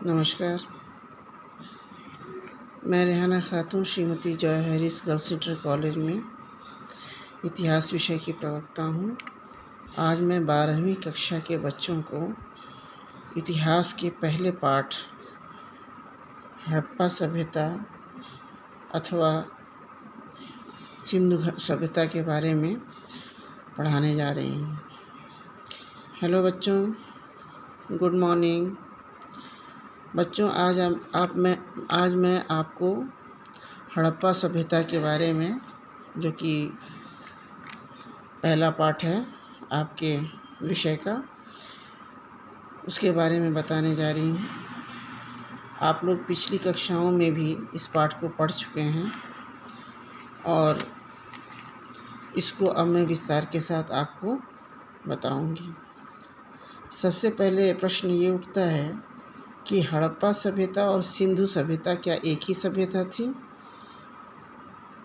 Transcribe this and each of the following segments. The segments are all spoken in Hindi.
नमस्कार। मैं रेहाना खातून Shrimati Joy Harris girls inter college में इतिहास विषय की प्रवक्ता हूँ। आज मैं 12वीं कक्षा के बच्चों को इतिहास के पहले पाठ हड़प्पा सभ्यता अथवा सिंधु सभ्यता के बारे में पढ़ाने जा रही हूँ। हेलो बच्चों, गुड मॉर्निंग। बच्चों, आज मैं आपको हड़प्पा सभ्यता के बारे में, जो कि पहला पाठ है आपके विषय का, उसके बारे में बताने जा रही हूँ। आप लोग पिछली कक्षाओं में भी इस पाठ को पढ़ चुके हैं और इसको अब मैं विस्तार के साथ आपको बताऊंगी। सबसे पहले प्रश्न ये उठता है कि हड़प्पा सभ्यता और सिंधु सभ्यता क्या एक ही सभ्यता थी?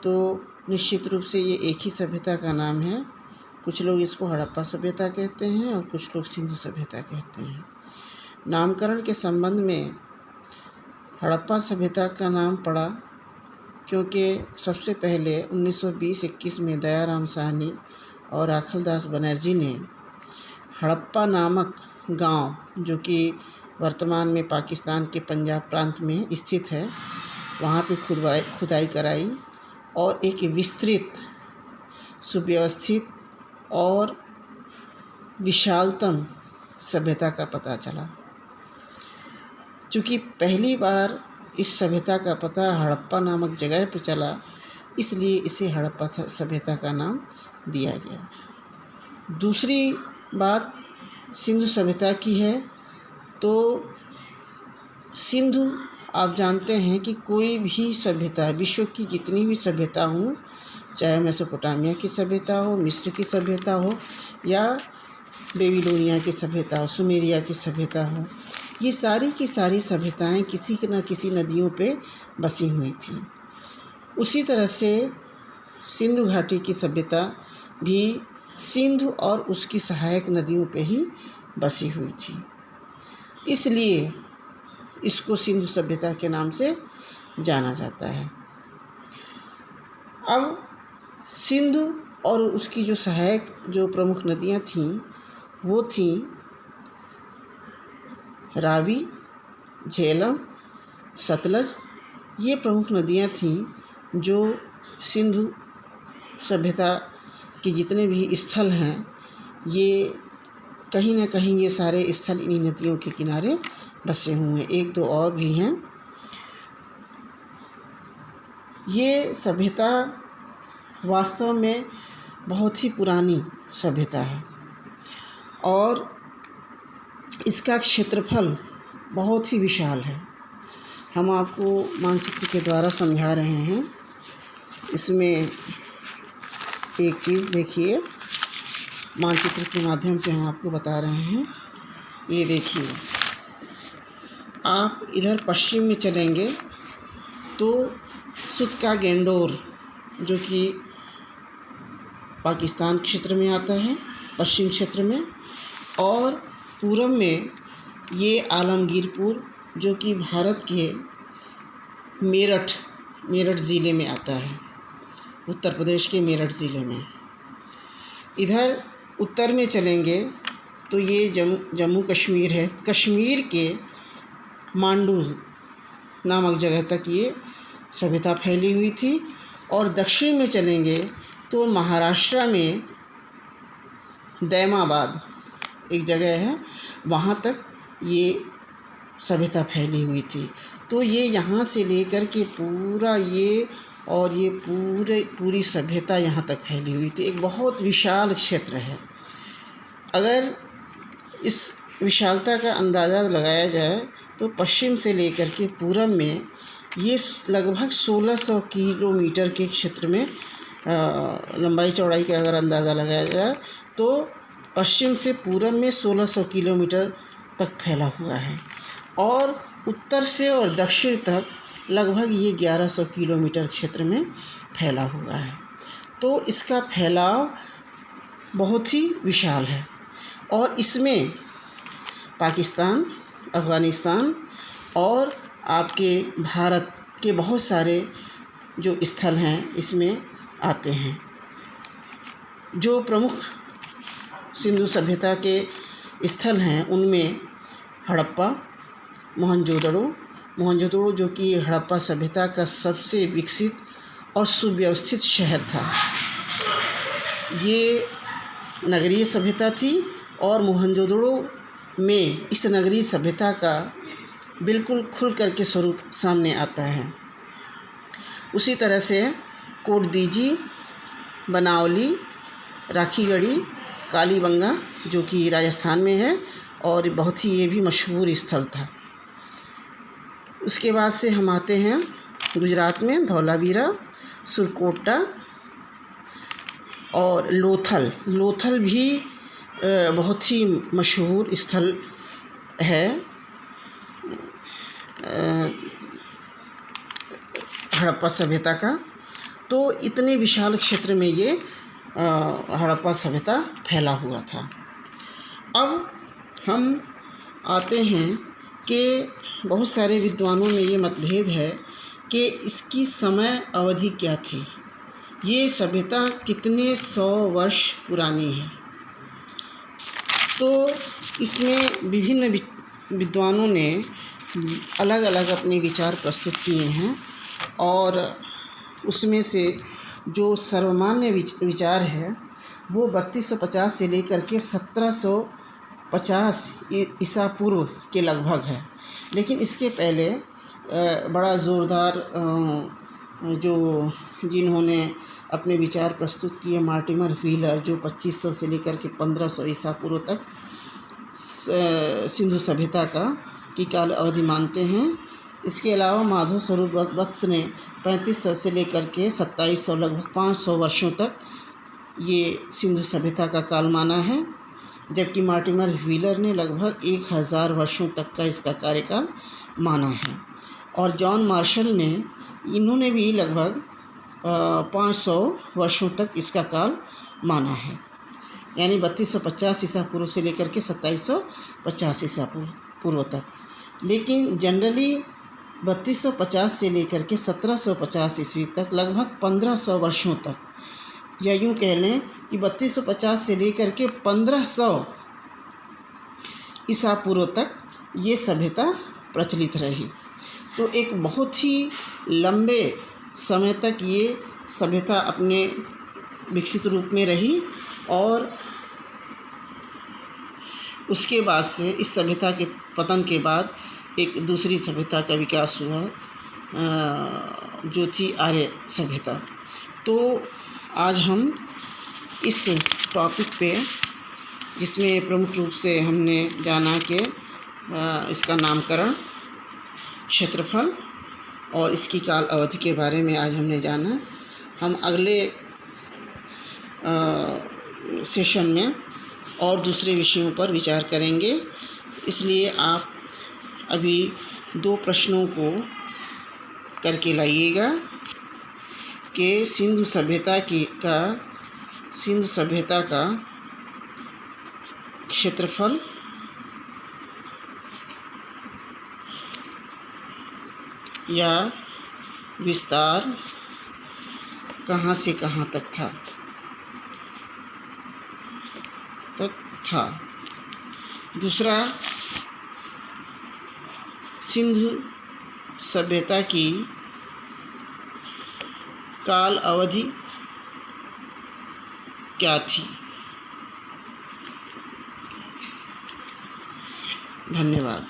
तो निश्चित रूप से ये एक ही सभ्यता का नाम है। कुछ लोग इसको हड़प्पा सभ्यता कहते हैं और कुछ लोग सिंधु सभ्यता कहते हैं। नामकरण के संबंध में हड़प्पा सभ्यता का नाम पड़ा क्योंकि सबसे पहले 1920-21 में दयाराम साहनी और अखिलदास बनर्जी ने हड़प्पा नामक गांव, जो कि वर्तमान में पाकिस्तान के पंजाब प्रांत में स्थित है, वहाँ पे खुदाई कराई और एक विस्तृत, सुव्यवस्थित और विशालतम सभ्यता का पता चला। चूँकि पहली बार इस सभ्यता का पता हड़प्पा नामक जगह पर चला, इसलिए इसे हड़प्पा सभ्यता का नाम दिया गया। दूसरी बात सिंधु सभ्यता की है। तो सिंधु, आप जानते हैं कि कोई भी सभ्यता, विश्व की जितनी भी सभ्यता हो, चाहे मेसोपोटामिया की सभ्यता हो, मिस्र की सभ्यता हो या बेबीलोनिया की सभ्यता हो, सुमेरिया की सभ्यता हो, ये सारी की सारी सभ्यताएं किसी न किसी नदियों पे बसी हुई थी। उसी तरह से सिंधु घाटी की सभ्यता भी सिंधु और उसकी सहायक नदियों पे ही बसी हुई थी, इसलिए इसको सिंधु सभ्यता के नाम से जाना जाता है। अब सिंधु और उसकी जो सहायक, जो प्रमुख नदियां थीं, वो थीं रावी, झेलम, सतलज। ये प्रमुख नदियां थीं जो सिंधु सभ्यता के जितने भी स्थल हैं, ये कहीं न कहीं ये सारे स्थल इन्हीं नदियों के किनारे बसे हुए हैं। एक दो और भी हैं। ये सभ्यता वास्तव में बहुत ही पुरानी सभ्यता है और इसका क्षेत्रफल बहुत ही विशाल है। हम आपको मानचित्र के द्वारा समझा रहे हैं। इसमें एक चीज़ देखिए, मानचित्र के माध्यम से हम आपको बता रहे हैं। ये देखिए, आप इधर पश्चिम में चलेंगे तो सुतका गेंडोर, जो कि पाकिस्तान क्षेत्र में आता है, पश्चिम क्षेत्र में, और पूरब में ये आलमगीरपुर, जो कि भारत के मेरठ ज़िले में आता है, उत्तर प्रदेश के मेरठ ज़िले में। इधर उत्तर में चलेंगे तो ये जम्मू कश्मीर है। कश्मीर के मांडू नामक जगह तक ये सभ्यता फैली हुई थी। और दक्षिण में चलेंगे तो महाराष्ट्र में दैमाबाद एक जगह है, वहाँ तक ये सभ्यता फैली हुई थी। तो ये यहाँ से लेकर के पूरा ये और ये पूरी सभ्यता यहाँ तक फैली हुई थी। एक बहुत विशाल क्षेत्र है। अगर इस विशालता का अंदाज़ा लगाया जाए तो पश्चिम से लेकर के पूरब में ये लगभग 1600 किलोमीटर के क्षेत्र में लंबाई चौड़ाई का अगर अंदाज़ा लगाया जाए तो पश्चिम से पूरब में 1600 किलोमीटर तक फैला हुआ है और उत्तर से और दक्षिण तक लगभग ये 1100 किलोमीटर क्षेत्र में फैला हुआ है। तो इसका फैलाव बहुत ही विशाल है और इसमें पाकिस्तान, अफ़गानिस्तान और आपके भारत के बहुत सारे जो स्थल हैं इसमें आते हैं। जो प्रमुख सिंधु सभ्यता के स्थल हैं उनमें हड़प्पा, मोहनजोदड़ो जो कि हड़प्पा सभ्यता का सबसे विकसित और सुव्यवस्थित शहर था। ये नगरीय सभ्यता थी और मोहनजोदड़ो में इस नगरीय सभ्यता का बिल्कुल खुल करके स्वरूप सामने आता है। उसी तरह से कोटदीजी, बनावली, राखीगढ़ी, कालीबंगा जो कि राजस्थान में है और बहुत ही ये भी मशहूर स्थल था। उसके बाद से हम आते हैं गुजरात में धौलावीरा, सुरकोटा और लोथल भी बहुत ही मशहूर स्थल है हड़प्पा सभ्यता का। तो इतने विशाल क्षेत्र में ये हड़प्पा सभ्यता फैला हुआ था। अब हम आते हैं कि बहुत सारे विद्वानों में ये मतभेद है कि इसकी समय अवधि क्या थी, ये सभ्यता कितने 100 वर्ष पुरानी है। तो इसमें विभिन्न विद्वानों ने अलग अलग अपने विचार प्रस्तुत किए हैं और उसमें से जो सर्वमान्य विचार है वो 3250 से लेकर के 1750 ईसा पूर्व के लगभग है। लेकिन इसके पहले बड़ा ज़ोरदार जिन्होंने अपने विचार प्रस्तुत किए, मार्टिमर व्हीलर जो 2500 से लेकर के 1500 ईसा पूर्व तक सिंधु सभ्यता की काल अवधि मानते हैं। इसके अलावा माधव स्वरूप वत्स ने 3500 से लेकर के 2700 लगभग 500 वर्षों तक ये सिंधु सभ्यता का काल माना है, जबकि मार्टिमर व्हीलर ने लगभग 1000 वर्षों तक का इसका कार्यकाल माना है। और जॉन मार्शल ने इन्होंने भी लगभग 500 वर्षों तक इसका काल माना है, यानी 3250 ईसा पूर्व से लेकर के 2750 ईसा पूर्व तक। लेकिन जनरली 3250 से लेकर के 1750 ईस्वी तक लगभग 1500 वर्षों तक, या यूँ कह लें कि 3250 से लेकर के 1500 ईसा पूर्व तक ये सभ्यता प्रचलित रही। तो एक बहुत ही लंबे समय तक ये सभ्यता अपने विकसित रूप में रही और उसके बाद से इस सभ्यता के पतन के बाद एक दूसरी सभ्यता का विकास हुआ जो थी आर्य सभ्यता। तो आज हम इस टॉपिक पे, जिसमें प्रमुख रूप से हमने जाना कि इसका नामकरण, क्षेत्रफल और इसकी काल अवधि के बारे में आज हमने जाना। हम अगले सेशन में और दूसरे विषयों पर विचार करेंगे। इसलिए आप अभी 2 प्रश्नों को करके लाइएगा कि सिंधु सभ्यता का क्षेत्रफल या विस्तार कहाँ से कहाँ तक था। दूसरा, सिंधु सभ्यता की काल अवधि क्या थी। धन्यवाद।